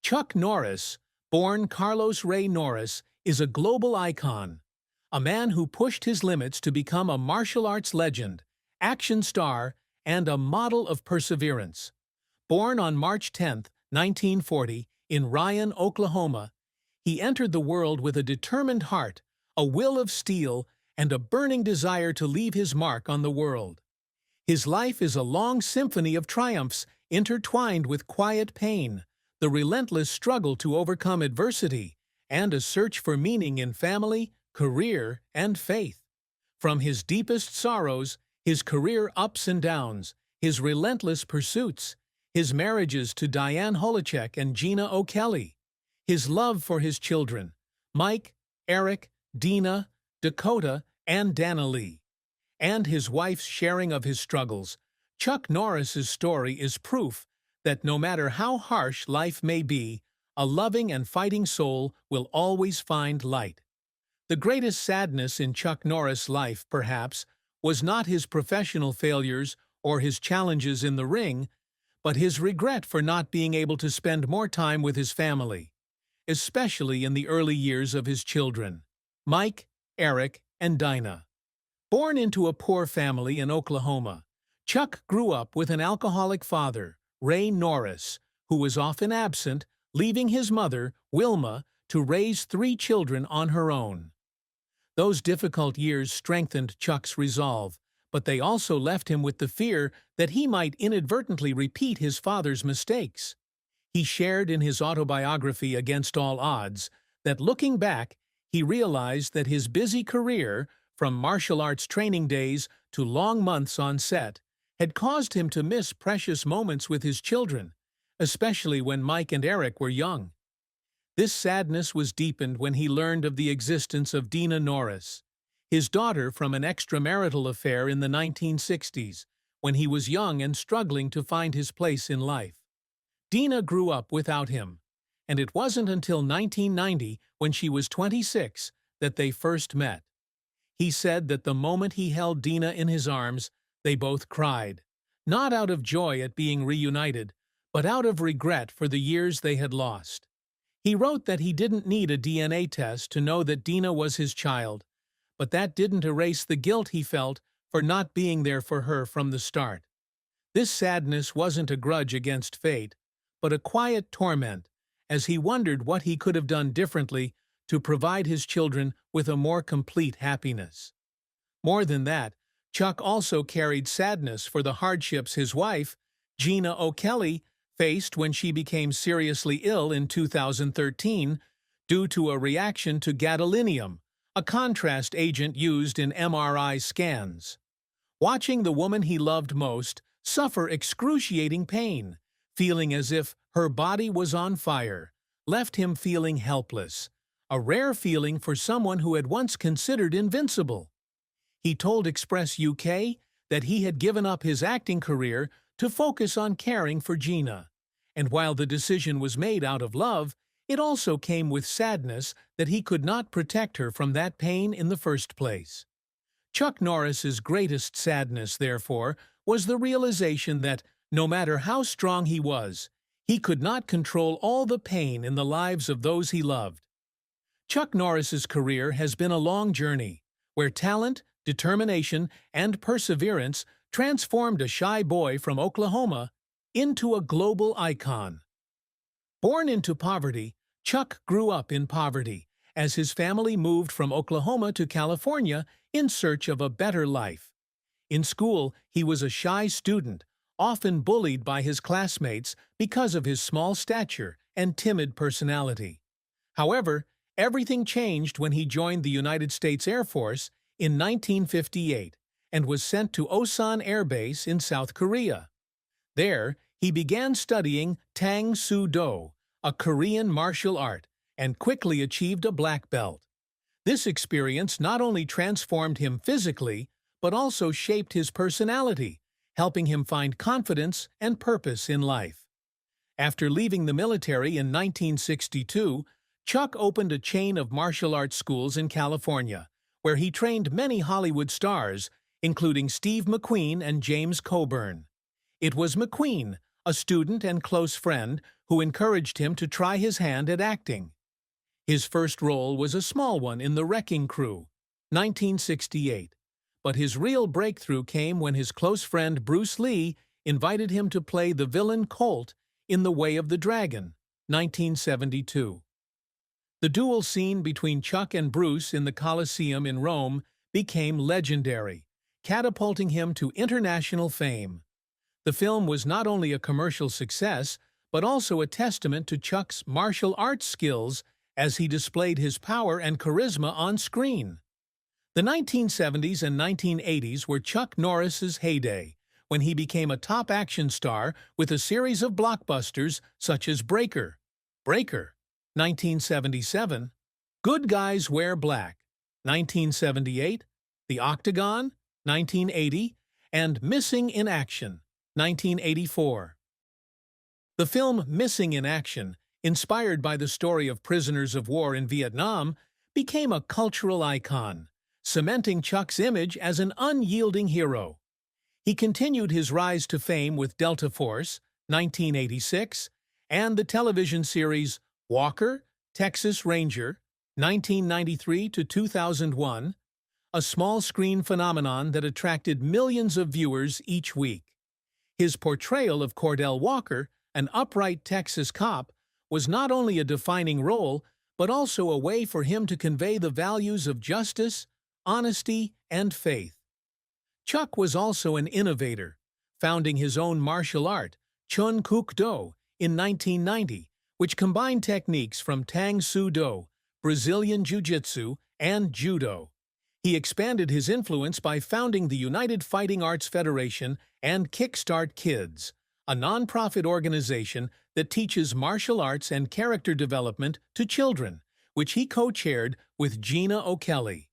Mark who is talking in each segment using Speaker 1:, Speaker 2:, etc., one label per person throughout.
Speaker 1: Chuck Norris, born Carlos Ray Norris, is a global icon, a man who pushed his limits to become a martial arts legend, action star, and a model of perseverance. Born on March 10, 1940, in Ryan, Oklahoma, he entered the world with a determined heart, a will of steel, and a burning desire to leave his mark on the world. His life is a long symphony of triumphs intertwined with quiet pain, the relentless struggle to overcome adversity, and a search for meaning in family, career, and faith. From his deepest sorrows, his career ups and downs, his relentless pursuits, his marriages to Diane Holacek and Gina O'Kelly, his love for his children, Mike, Eric, Dina, Dakota, and Dana Lee, and his wife's sharing of his struggles, Chuck Norris's story is proof that no matter how harsh life may be, a loving and fighting soul will always find light. The greatest sadness in Chuck Norris' life, perhaps, was not his professional failures or his challenges in the ring, but his regret for not being able to spend more time with his family, especially in the early years of his children, Mike, Eric, and Dinah. Born into a poor family in Oklahoma, Chuck grew up with an alcoholic father, Ray Norris, who was often absent, leaving his mother, Wilma, to raise 3 children on her own. Those difficult years strengthened Chuck's resolve, but they also left him with the fear that he might inadvertently repeat his father's mistakes. He shared in his autobiography Against All Odds that looking back, he realized that his busy career, from martial arts training days to long months on set, had caused him to miss precious moments with his children, especially when Mike and Eric were young. This sadness was deepened when he learned of the existence of Dina Norris, his daughter from an extramarital affair in the 1960s, when he was young and struggling to find his place in life. Dina grew up without him, and it wasn't until 1990, when she was 26, that they first met. He said that the moment he held Dina in his arms, they both cried, not out of joy at being reunited, but out of regret for the years they had lost. He wrote that he didn't need a DNA test to know that Dina was his child, but that didn't erase the guilt he felt for not being there for her from the start. This sadness wasn't a grudge against fate, but a quiet torment, as he wondered what he could have done differently to provide his children with a more complete happiness. More than that, Chuck also carried sadness for the hardships his wife, Gina O'Kelly, faced when she became seriously ill in 2013 due to a reaction to gadolinium, a contrast agent used in MRI scans. Watching the woman he loved most suffer excruciating pain, feeling as if her body was on fire, left him feeling helpless, a rare feeling for someone who had once considered invincible. He told Express UK that he had given up his acting career to focus on caring for Gina, and while the decision was made out of love, it also came with sadness that he could not protect her from that pain in the first place. Chuck Norris's greatest sadness, therefore, was the realization that, no matter how strong he was, he could not control all the pain in the lives of those he loved. Chuck Norris's career has been a long journey, where talent, determination, and perseverance transformed a shy boy from Oklahoma into a global icon. Born into poverty, Chuck grew up in poverty, as his family moved from Oklahoma to California in search of a better life. In school, he was a shy student, often bullied by his classmates because of his small stature and timid personality. However, everything changed when he joined the United States Air Force in 1958 and was sent to Osan Air Base in South Korea. There, he began studying Tang Soo Do, a Korean martial art, and quickly achieved a black belt. This experience not only transformed him physically, but also shaped his personality, helping him find confidence and purpose in life. After leaving the military in 1962, Chuck opened a chain of martial arts schools in California, where he trained many Hollywood stars, including Steve McQueen and James Coburn. It was McQueen, a student and close friend, who encouraged him to try his hand at acting. His first role was a small one in The Wrecking Crew, 1968, but his real breakthrough came when his close friend Bruce Lee invited him to play the villain Colt in The Way of the Dragon, 1972. The duel scene between Chuck and Bruce in the Colosseum in Rome became legendary, catapulting him to international fame. The film was not only a commercial success, but also a testament to Chuck's martial arts skills as he displayed his power and charisma on screen. The 1970s and 1980s were Chuck Norris's heyday, when he became a top action star with a series of blockbusters such as Breaker, 1977, Good Guys Wear Black, 1978, The Octagon, 1980, and Missing in Action, 1984. The film Missing in Action, inspired by the story of prisoners of war in Vietnam, became a cultural icon, cementing Chuck's image as an unyielding hero. He continued his rise to fame with Delta Force, 1986, and the television series Walker, Texas Ranger, 1993 to 2001, a small-screen phenomenon that attracted millions of viewers each week. His portrayal of Cordell Walker, an upright Texas cop, was not only a defining role, but also a way for him to convey the values of justice, honesty, and faith. Chuck was also an innovator, founding his own martial art, Chun Kuk Do, in 1990, which combined techniques from Tang Soo Do, Brazilian Jiu-Jitsu, and Judo. He expanded his influence by founding the United Fighting Arts Federation and Kickstart Kids, a non-profit organization that teaches martial arts and character development to children, which he co-chaired with Gina O'Kelly.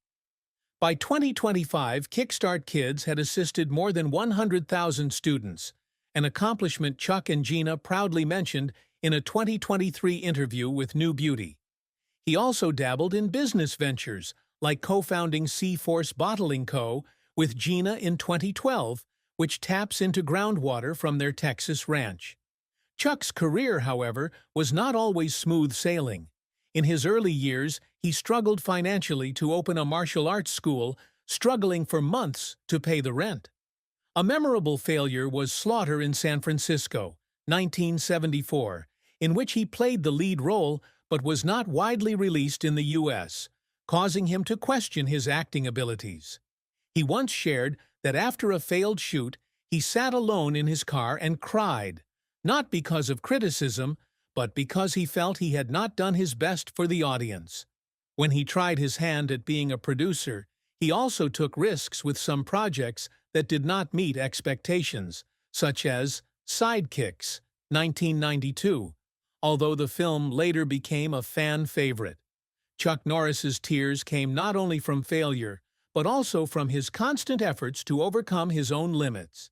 Speaker 1: By 2025, Kickstart Kids had assisted more than 100,000 students, an accomplishment Chuck and Gina proudly mentioned in a 2023 interview with New Beauty. He also dabbled in business ventures, like co-founding C-Force Bottling Co. with Gina in 2012, which taps into groundwater from their Texas ranch. Chuck's career, however, was not always smooth sailing. In his early years, he struggled financially to open a martial arts school, struggling for months to pay the rent. A memorable failure was Slaughter in San Francisco, 1974, in which he played the lead role but was not widely released in the U.S., causing him to question his acting abilities. He once shared that after a failed shoot, he sat alone in his car and cried, not because of criticism, but because he felt he had not done his best for the audience. When he tried his hand at being a producer, he also took risks with some projects that did not meet expectations, such as Sidekicks, 1992, although the film later became a fan favorite. Chuck Norris's tears came not only from failure, but also from his constant efforts to overcome his own limits.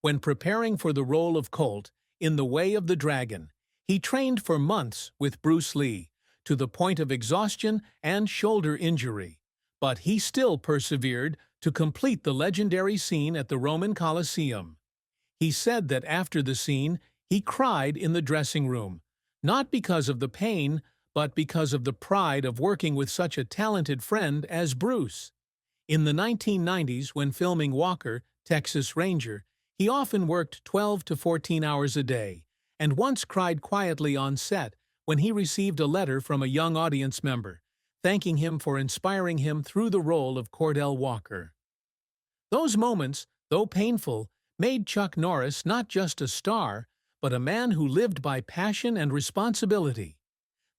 Speaker 1: When preparing for the role of Colt in The Way of the Dragon, he trained for months with Bruce Lee, to the point of exhaustion and shoulder injury, but he still persevered to complete the legendary scene at the Roman Colosseum. He said that after the scene, he cried in the dressing room, not because of the pain, but because of the pride of working with such a talented friend as Bruce. In the 1990s, when filming Walker, Texas Ranger, he often worked 12 to 14 hours a day, and once cried quietly on set when he received a letter from a young audience member, thanking him for inspiring him through the role of Cordell Walker. Those moments, though painful, made Chuck Norris not just a star, but a man who lived by passion and responsibility.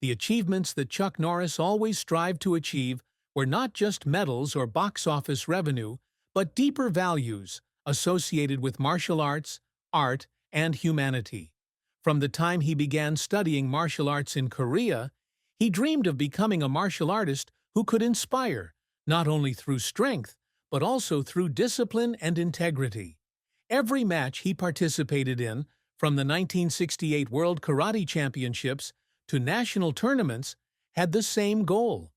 Speaker 1: The achievements that Chuck Norris always strived to achieve were not just medals or box office revenue, but deeper values associated with martial arts, art, and humanity. From the time he began studying martial arts in Korea, he dreamed of becoming a martial artist who could inspire, not only through strength, but also through discipline and integrity. Every match he participated in, from the 1968 World Karate Championships to national tournaments, had the same goal: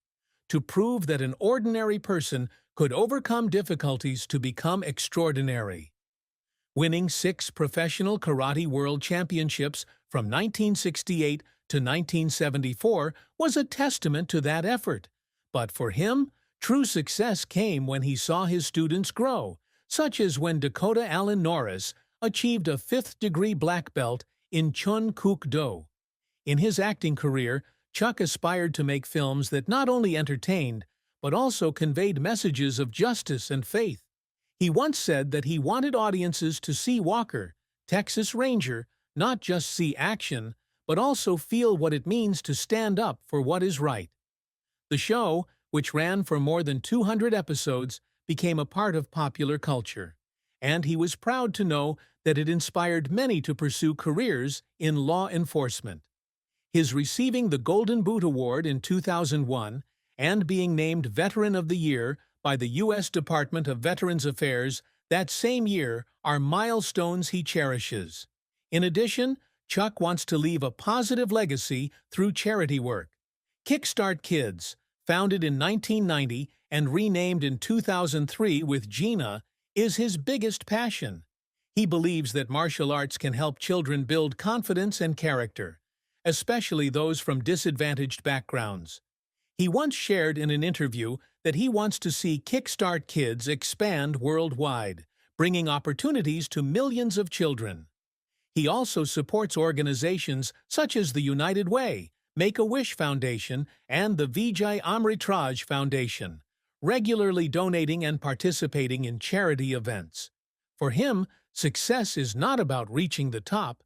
Speaker 1: to prove that an ordinary person could overcome difficulties to become extraordinary. Winning 6 professional karate world championships from 1968 to 1974 was a testament to that effort. But for him, true success came when he saw his students grow, such as when Dakota Allen Norris achieved a 5th-degree black belt in Chun Kuk Do. In his acting career, Chuck aspired to make films that not only entertained, but also conveyed messages of justice and faith. He once said that he wanted audiences to see Walker, Texas Ranger, not just see action, but also feel what it means to stand up for what is right. The show, which ran for more than 200 episodes, became a part of popular culture, and he was proud to know that it inspired many to pursue careers in law enforcement. His receiving the Golden Boot Award in 2001 and being named Veteran of the Year by the U.S. Department of Veterans Affairs that same year are milestones he cherishes. In addition, Chuck wants to leave a positive legacy through charity work. Kickstart Kids, founded in 1990 and renamed in 2003 with Gina, is his biggest passion. He believes that martial arts can help children build confidence and character, especially those from disadvantaged backgrounds. He once shared in an interview that he wants to see Kickstart Kids expand worldwide, bringing opportunities to millions of children. He also supports organizations such as the United Way, Make-A-Wish Foundation, and the Vijay Amritraj Foundation, regularly donating and participating in charity events. For him, success is not about reaching the top,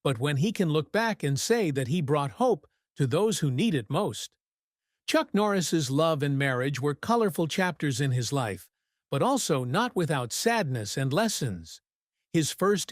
Speaker 1: but when he can look back and say that he brought hope to those who need it most. Chuck Norris's love and marriage were colorful chapters in his life, but also not without sadness and lessons. His first